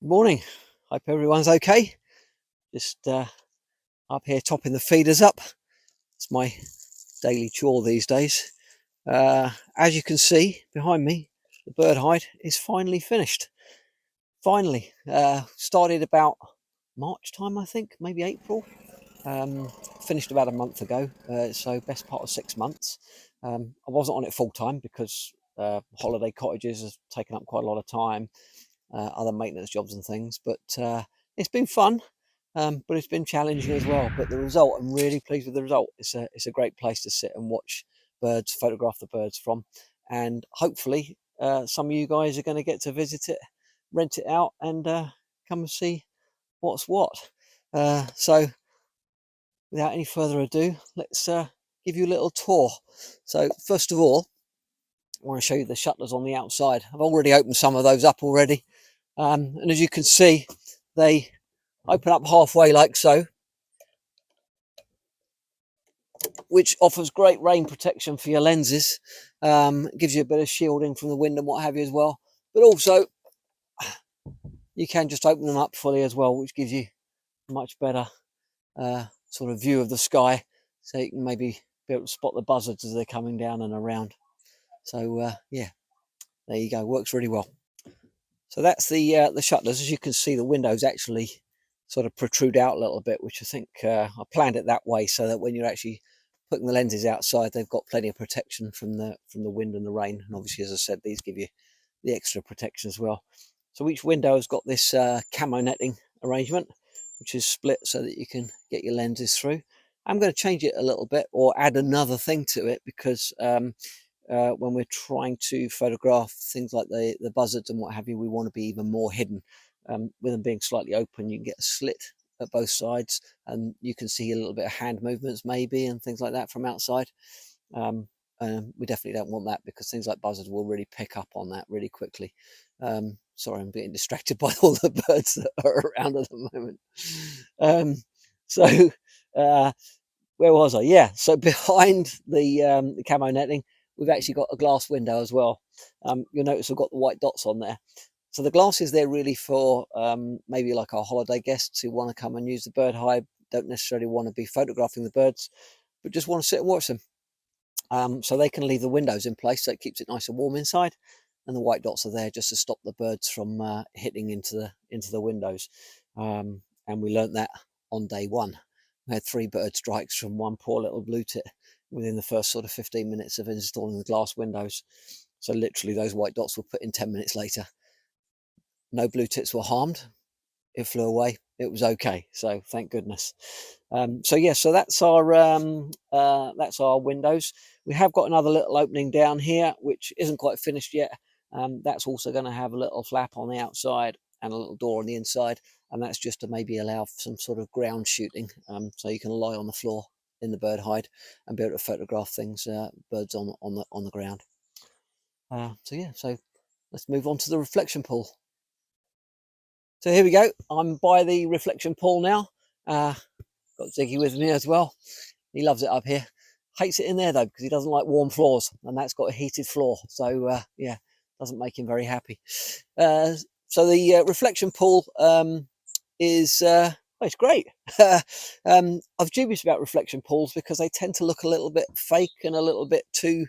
Good morning. Hope everyone's okay. Just up here topping the feeders up. It's my daily chore these days. As you can see behind me, the bird hide is finally finished. Finally, started about March time, I think, maybe April. Finished about a month ago, so best part of 6 months. I wasn't on it full time because holiday cottages have taken up quite a lot of time. Other maintenance jobs and things, but it's been fun, but it's been challenging as well. But the result, I'm really pleased with the result. It's a great place to sit and watch birds, photograph the birds from, and hopefully some of you guys are going to get to visit it, rent it out, and come and see what's what. So without any further ado, let's give you a little tour. So first of all, I want to show you the shutters on the outside. I've already opened some of those up already. And as you can see, they open up halfway like so, which offers great rain protection for your lenses. It gives you a bit of shielding from the wind and what have you as well. But also, you can just open them up fully as well, which gives you a much better sort of view of the sky. So you can maybe be able to spot the buzzards as they're coming down and around. So yeah, there you go, works really well. So that's the shutters. As you can see, the windows actually sort of protrude out a little bit, which I think I planned it that way so that when you're actually putting the lenses outside, they've got plenty of protection from the wind and the rain. And obviously, as I said, these give you the extra protection as well. So each window has got this camo netting arrangement, which is split so that you can get your lenses through. I'm going to change it a little bit or add another thing to it because when we're trying to photograph things like the buzzards and what have you, we want to be even more hidden. With them being slightly open, you can get a slit at both sides and you can see a little bit of hand movements maybe and things like that from outside. We definitely don't want that because things like buzzards will really pick up on that really quickly. Sorry, I'm getting distracted by all the birds that are around at the moment. So where was I? Yeah, so behind the camo netting, we've actually got a glass window as well. You'll notice we've got the white dots on there. So the glass is there really for maybe like our holiday guests who want to come and use the bird hide, don't necessarily want to be photographing the birds, but just want to sit and watch them. So they can leave the windows in place so it keeps it nice and warm inside. And the white dots are there just to stop the birds from hitting into the windows. And we learnt that on day one. We had 3 bird strikes from one poor little blue tit within the first sort of 15 minutes of installing the glass windows. So literally those white dots were put in 10 minutes later. No blue tits were harmed. It flew away. It was okay. So thank goodness. So yeah, so that's our windows. We have got another little opening down here, which isn't quite finished yet. That's also going to have a little flap on the outside and a little door on the inside. And that's just to maybe allow some sort of ground shooting. So you can lie on the floor in the bird hide and be able to photograph things, birds on the ground. So yeah, so let's move on to the reflection pool. So here we go. I'm by the reflection pool now. Got Ziggy with me as well. He loves it up here. Hates it in there though because he doesn't like warm floors, and that's got a heated floor. So yeah, doesn't make him very happy. So the reflection pool is it's great. I'm dubious about reflection pools because they tend to look a little bit fake and a little bit too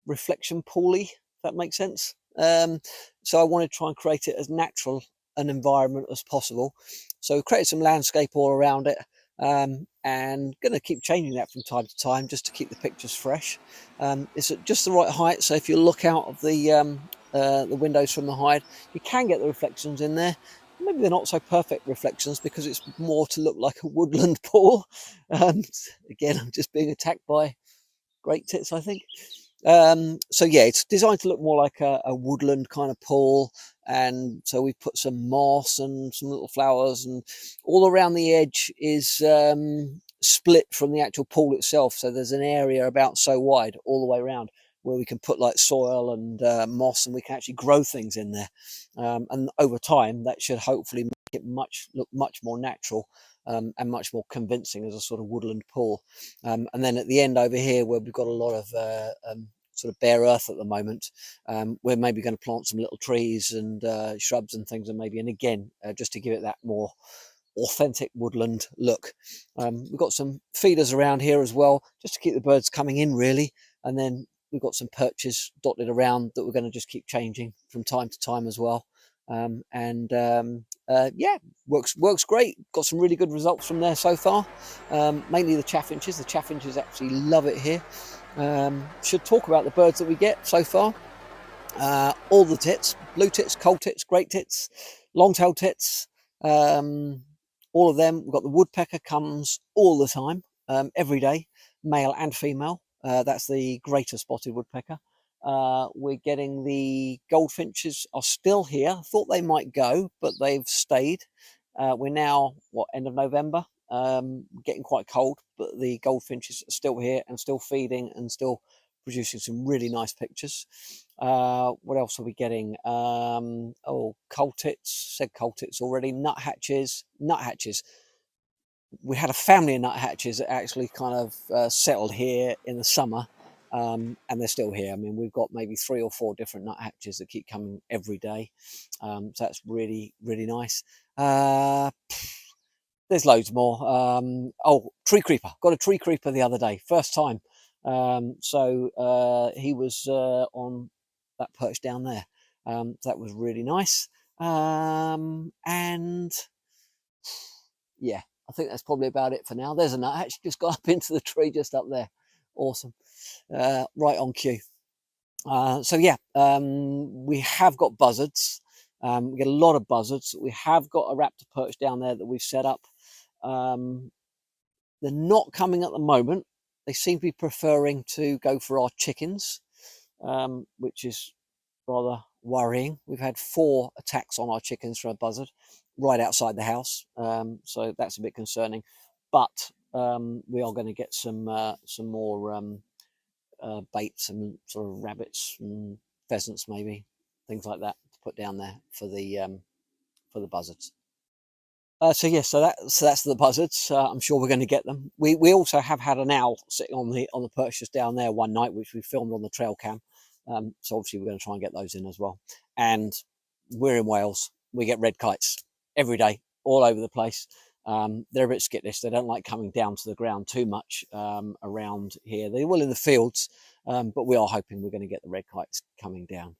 reflection pooly. If that makes sense. So I want to try and create it as natural an environment as possible. So create some landscape all around it, and going to keep changing that from time to time just to keep the pictures fresh. It's at just the right height, so if you look out of the windows from the hide, you can get the reflections in there. Maybe they're not so perfect reflections because it's more to look like a woodland pool. Again, I'm just being attacked by great tits, I think. So yeah, it's designed to look more like a woodland kind of pool, and so we've put some moss and some little flowers, and all around the edge is split from the actual pool itself, so there's an area about so wide all the way around where we can put like soil and moss, and we can actually grow things in there, and over time that should hopefully make it look much more natural. And much more convincing as a sort of woodland pool. And then at the end over here, where we've got a lot of sort of bare earth at the moment. We're maybe going to plant some little trees and shrubs and things, and maybe, and again, just to give it that more authentic woodland look. We've got some feeders around here as well, just to keep the birds coming in really, and then we've got some perches dotted around that we're going to just keep changing from time to time as well. Yeah, works great. Got some really good results from there so far. Mainly the chaffinches. The chaffinches actually love it here. Should talk about the birds that we get so far. All the tits: blue tits, coal tits, great tits, long-tailed tits, all of them. We've got the woodpecker, comes all the time, every day, male and female. That's the greater spotted woodpecker. We're getting the goldfinches are still here. Thought they might go, but they've stayed. We're now, what, end of November, getting quite cold, but the goldfinches are still here and still feeding and still producing some really nice pictures. What else are we getting? Oh, coal tits, said coal tits already. Nuthatches. We had a family of nuthatches that actually kind of settled here in the summer, and they're still here. I mean, we've got maybe 3 or 4 different nuthatches that keep coming every day, so that's really, really nice. There's loads more. Oh, tree creeper. Got a tree creeper the other day, first time. So he was on that perch down there. That was really nice. And yeah, I think that's probably about it for now. There's a nuthatch just got up into the tree just up there. Awesome. Right on cue. So yeah, we have got buzzards. We get a lot of buzzards. We have got a raptor perch down there that we've set up. They're not coming at the moment. They seem to be preferring to go for our chickens, which is rather worrying. We've had 4 attacks on our chickens from a buzzard right outside the house, so that's a bit concerning. But we are going to get some more baits and sort of rabbits and pheasants, maybe things like that, to put down there for the buzzards. So yes, so that's the buzzards. I'm sure we're going to get them. We also have had an owl sitting on the perch just down there one night, which we filmed on the trail cam. So obviously we're going to try and get those in as well. And we're in Wales. We get red kites every day, all over the place. They're a bit skittish. They don't like coming down to the ground too much around here. They will in the fields, but we are hoping we're going to get the red kites coming down.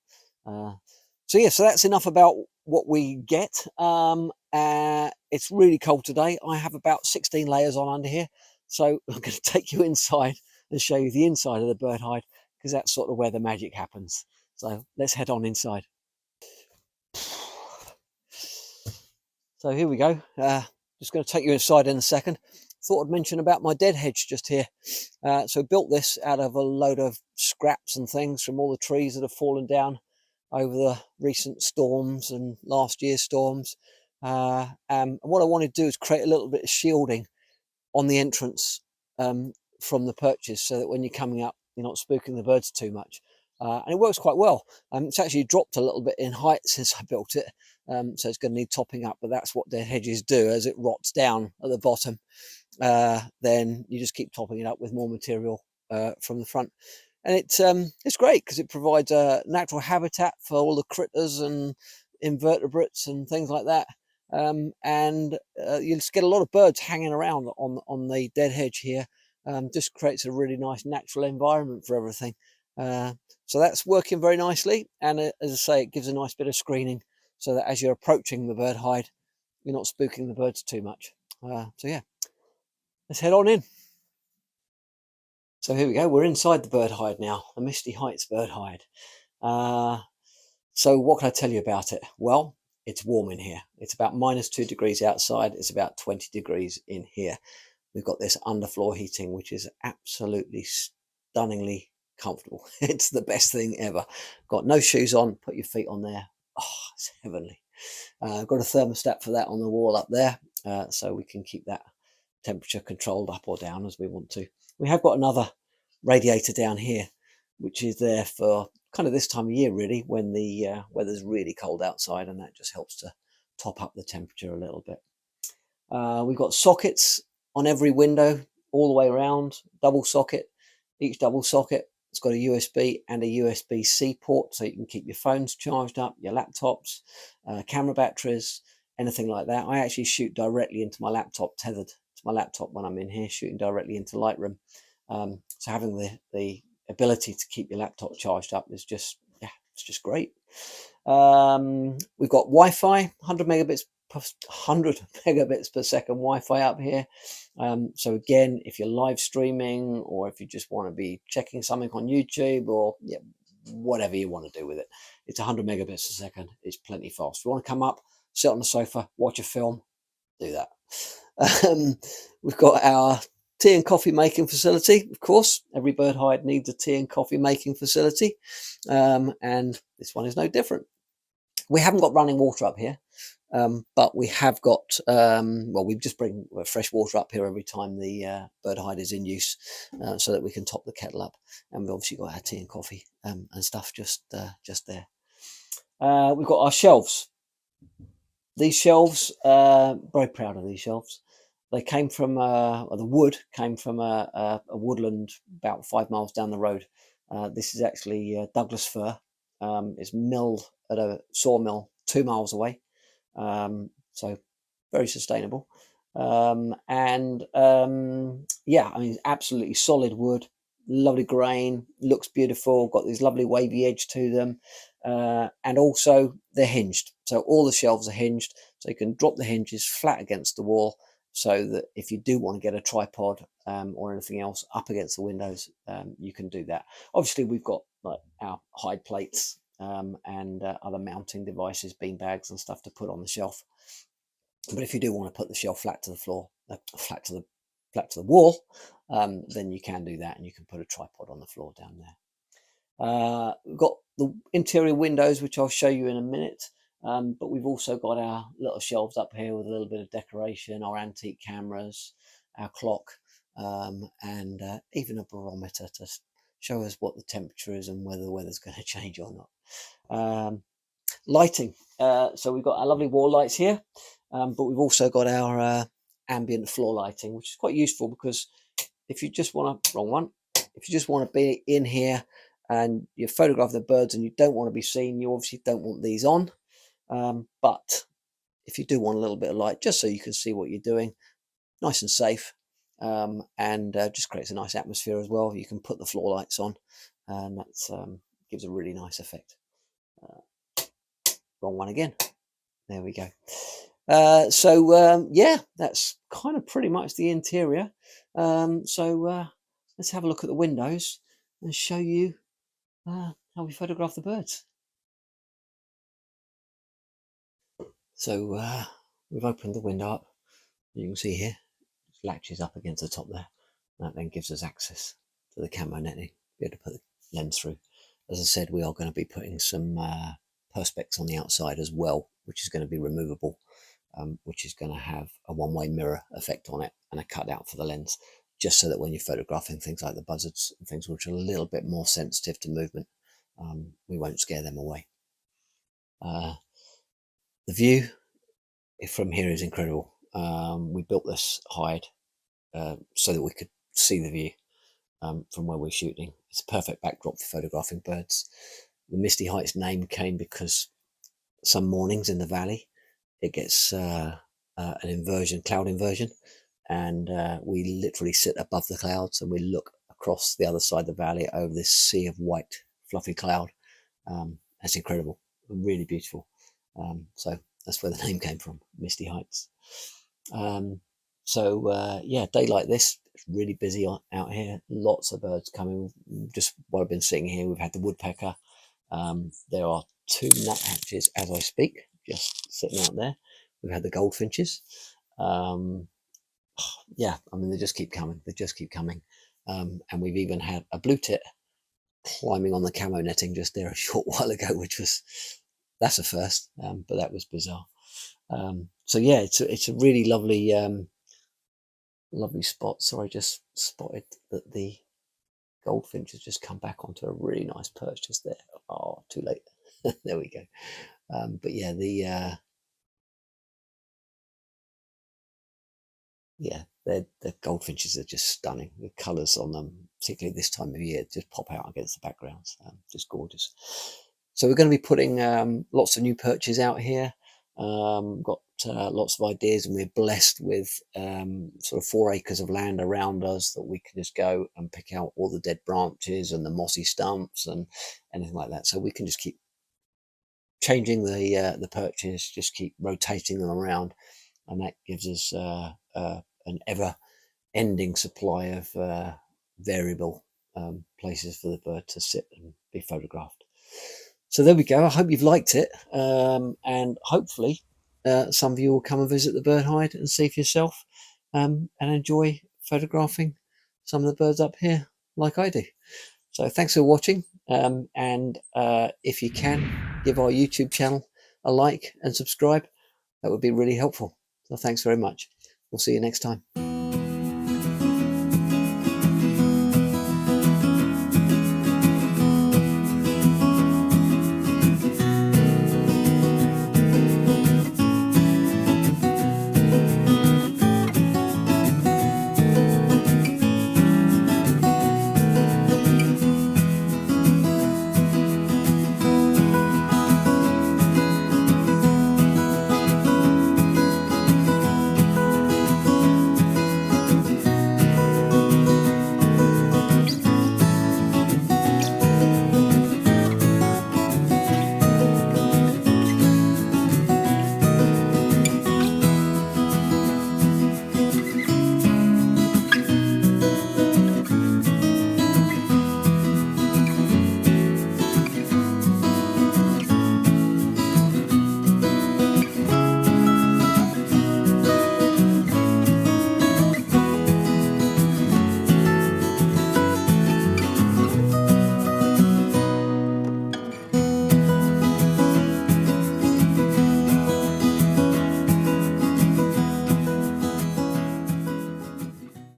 So yeah, so that's enough about what we get. It's really cold today. I have about 16 layers on under here. So I'm going to take you inside and show you the inside of the bird hide, because that's sort of where the magic happens. So let's head on inside. So here we go. Just going to take you inside in a second. Thought I'd mention about my dead hedge just here. So built this out of a load of scraps and things from all the trees that have fallen down over the recent storms and last year's storms. And what I wanted to do is create a little bit of shielding on the entrance from the perches, so that when you're coming up, you're not spooking the birds too much. And it works quite well. It's actually dropped a little bit in height since I built it, so it's going to need topping up, but that's what dead hedges do. As it rots down at the bottom, then you just keep topping it up with more material from the front. And it's great because it provides a natural habitat for all the critters and invertebrates and things like that. And you just get a lot of birds hanging around on the dead hedge here. Just creates a really nice natural environment for everything. So that's working very nicely. And as I say, it gives a nice bit of screening, so that as you're approaching the bird hide, you're not spooking the birds too much. So yeah, let's head on in. So here we go, we're inside the bird hide now, the Misty Heights bird hide. So what can I tell you about it? Well, it's warm in here. It's about -2 degrees outside. It's about 20 degrees in here. We've got this underfloor heating, which is absolutely stunningly comfortable. It's the best thing ever. Got no shoes on, put your feet on there. Oh, it's heavenly. I've got a thermostat for that on the wall up there, so we can keep that temperature controlled up or down as we want to. We have got another radiator down here, which is there for kind of this time of year, really, when the weather's really cold outside, and that just helps to top up the temperature a little bit. We've got sockets on every window all the way around, double socket, each double socket It's got a USB and a USB-C port, so you can keep your phones charged up, your laptops, camera batteries, anything like that. I actually shoot directly into my laptop, tethered to my laptop when I'm in here, shooting directly into Lightroom. So having the ability to keep your laptop charged up is just, yeah, it's just great. We've got Wi-Fi, 100 megabits per second Wi-Fi up here. So again, if you're live streaming, or if you just want to be checking something on YouTube, or yeah, whatever you want to do with it, it's 100 megabits a second. It's plenty fast. If you want to come up, sit on the sofa, watch a film, do that. We've got our tea and coffee making facility. Of course, every bird hide needs a tea and coffee making facility, and this one is no different. We haven't got running water up here, but we have got, well, we just bring fresh water up here every time the bird hide is in use, so that we can top the kettle up. And we've obviously got our tea and coffee and stuff just there. We've got our shelves. These shelves, very proud of these shelves. They came from, the wood came from a woodland about 5 miles down the road. This is actually Douglas fir. It's milled at a sawmill 2 miles away. So very sustainable. Yeah, I mean, absolutely solid wood, lovely grain, looks beautiful, got this lovely wavy edge to them. And also they're hinged. So all the shelves are hinged, so you can drop the hinges flat against the wall, so that if you do want to get a tripod or anything else up against the windows, you can do that. Obviously, we've got like our hide plates and other mounting devices, bean bags and stuff to put on the shelf. But if you do want to put the shelf flat to the floor, flat to the wall, then you can do that, and you can put a tripod on the floor down there. We've got the interior windows, which I'll show you in a minute. But we've also got our little shelves up here with a little bit of decoration, our antique cameras, our clock, and even a barometer to show us what the temperature is and whether the weather's going to change or not. Lighting. So we've got our lovely wall lights here, but we've also got our ambient floor lighting, which is quite useful, because if you just want to, wrong one, if you just want to be in here and you photograph the birds and you don't want to be seen, you obviously don't want these on. But if you do want a little bit of light, just so you can see what you're doing, nice and safe, and just creates a nice atmosphere as well. You can put the floor lights on, and that gives a really nice effect. Wrong one again. There we go. Yeah, that's kind of pretty much the interior. Let's have a look at the windows and show you how we photograph the birds. So we've opened the window up. You can see here, it latches up against the top there. That then gives us access to the camo netting, be able to put the lens through. As I said, we are going to be putting some perspex on the outside as well, which is going to be removable, which is going to have a one-way mirror effect on it and a cutout for the lens, just so that when you're photographing things like the buzzards and things which are a little bit more sensitive to movement, we won't scare them away. The view from here is incredible. We built this hide so that we could see the view from where we're shooting. It's a perfect backdrop for photographing birds. The Misty Heights name came because some mornings in the valley it gets an inversion, cloud inversion, and we literally sit above the clouds and we look across the other side of the valley over this sea of white fluffy cloud. That's incredible, really beautiful. So that's where the name came from, Misty Heights. Yeah, day like this, it's really busy out here. Lots of birds coming. Just while I've been sitting here, we've had the woodpecker. There are 2 nuthatches as I speak, just sitting out there. We've had the goldfinches. Yeah, I mean, they just keep coming. They just keep coming. And we've even had a blue tit climbing on the camo netting just there a short while ago, that's a first, but that was bizarre. So yeah, it's a really lovely lovely spot. Sorry, just spotted that the goldfinch has just come back onto a really nice perch just there. Oh, too late. There we go. But yeah, the goldfinches are just stunning. The colours on them particularly this time of year, just pop out against the backgrounds. Just gorgeous. So we're going to be putting lots of new perches out here. Got lots of ideas, and we're blessed with sort of 4 acres of land around us that we can just go and pick out all the dead branches and the mossy stumps and anything like that. So we can just keep changing the perches, just keep rotating them around, and that gives us an ever-ending supply of variable places for the bird to sit and be photographed. So there we go. I hope you've liked it, and hopefully some of you will come and visit the bird hide and see for yourself, and enjoy photographing some of the birds up here like I do. So thanks for watching, and if you can, give our YouTube channel a like and subscribe. That would be really helpful. So thanks very much. We'll see you next time.